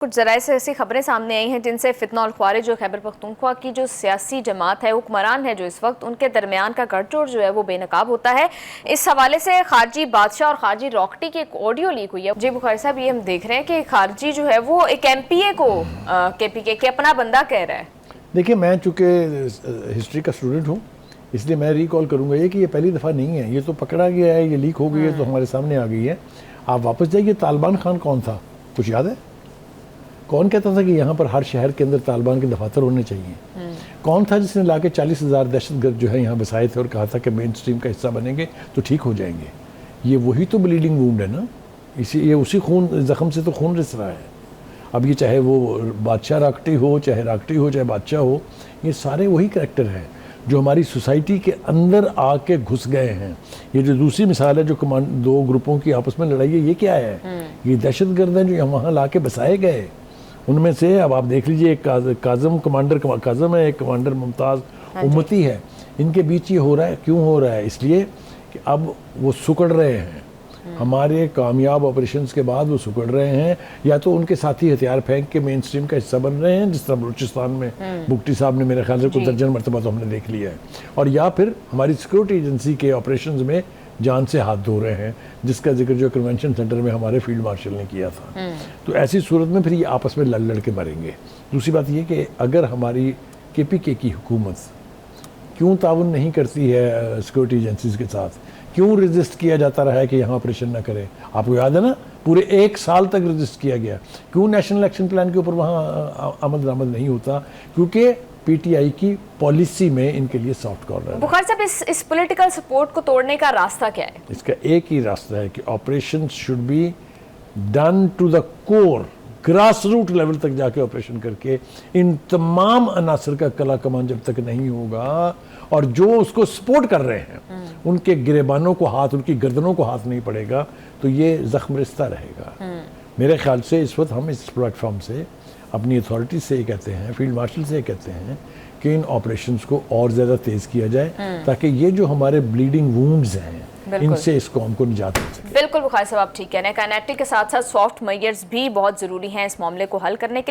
कुछ ज़राए से ऐसी खबरें सामने आई हैं जिनसे फितना और ख्वारिज जो खैबर पख्तूनख्वा की जो सियासी जमात है, हुक्मरान है जो इस वक्त, उनके दरमियान का गठजोड़ जो है वो बेनकाब होता है। इस हवाले से खारजी बादशाह और खारजी रॉकटी की एक ऑडियो लीक हुई है। जी बुखारी साहब, ये हम देख रहे हैं कि खारजी जो है वो एक MPA को KPK के अपना बंदा कह रहा है। देखिए, मैं चूँकि हिस्ट्री का स्टूडेंट हूँ, इसलिए मैं रिकॉल करूँगा ये कि ये पहली दफ़ा नहीं है, ये तो पकड़ा गया है, ये लीक हो गई है तो हमारे सामने आ गई है। आप वापस जाइए, तालिबान खान कौन था, कुछ याद है? कौन कहता था कि यहाँ पर हर शहर के अंदर तालिबान के दफातर होने चाहिए? कौन था जिसने लाके 40,000 दहशतगर्द जो है यहाँ बसाए थे और कहा था कि मेन स्ट्रीम का हिस्सा बनेंगे तो ठीक हो जाएंगे? ये वही तो ब्लीडिंग वूंड है ना, ये उसी खून ज़ख्म से तो खून रिस रहा है। अब ये चाहे वो बादशाह राकटी हो, चाहे राकटी हो, चाहे बादशाह हो, ये सारे वही करैक्टर हैं जो हमारी सोसाइटी के अंदर आके घुस गए हैं। ये जो दूसरी मिसाल है, जो दो ग्रुपों की आपस में लड़ाई है, ये क्या है? ये दहशतगर्द हैं जो यहाँ वहाँ ला के बसाए गए। उनमें से अब आप देख लीजिए, एक काजम कमांडर काजम है, एक कमांडर मुमताज़ उम्मती है। इनके बीच ये हो रहा है, क्यों हो रहा है? इसलिए कि अब वो सुकड़ रहे हैं। हमारे कामयाब ऑपरेशंस के बाद वो सुकड़ रहे हैं, या तो उनके साथी हथियार फेंक के मेन स्ट्रीम का हिस्सा बन रहे हैं, जिस तरह बलूचिस्तान में बुगटी साहब ने मेरे ख्याल से कुछ दर्जन मरतबा तो हमने देख लिया है, और या फिर हमारी सिक्योरिटी एजेंसी के ऑपरेशंस में जान से हाथ धो रहे हैं, जिसका जिक्र जो कन्वेंशन सेंटर में हमारे फील्ड मार्शल ने किया था। तो ऐसी सूरत में फिर ये आपस में लड़ के मरेंगे। दूसरी बात ये कि अगर हमारी KPK की हुकूमत क्यों ताउन नहीं करती है सिक्योरिटी एजेंसीज के साथ, क्यों रेजिस्ट किया जाता रहा है कि यहाँ ऑपरेशन ना करें? आपको याद है ना, पूरे 1 साल तक रेजिस्ट किया गया। क्यों नेशनल एक्शन प्लान के ऊपर वहाँ अमल दरामद नहीं होता? क्योंकि PTI की पॉलिसी में इनके लिए सॉफ्ट कॉर्नर है। बुखारी साहब, इस पॉलिटिकल सपोर्ट को तोड़ने का रास्ता क्या है? इसका एक ही रास्ता है कि operation should be done to the core, grass root level तक जाके ऑपरेशन करके इन तमाम अनासर का कला कमान जब तक नहीं होगा और जो उसको सपोर्ट कर रहे हैं उनके गिरेबानों को हाथ, उनकी गर्दनों को हाथ नहीं पड़ेगा, तो ये जख्म रिश्ता रहेगा। मेरे ख्याल से इस वक्त हम इस प्लेटफॉर्म से अपनी अथॉरिटी से ये कहते हैं, फील्ड मार्शल से ये कहते हैं कि इन ऑपरेशंस को और ज़्यादा तेज़ किया जाए, ताकि ये जो हमारे ब्लीडिंग वूंड्स हैं इनसे इस कौम को निजात मिल सके। बिल्कुल बुखारी साहब, आप ठीक कह रहे हैं। काइनेटिक के साथ साथ सॉफ्ट मेजर्स भी बहुत ज़रूरी हैं इस मामले को हल करने के लिए।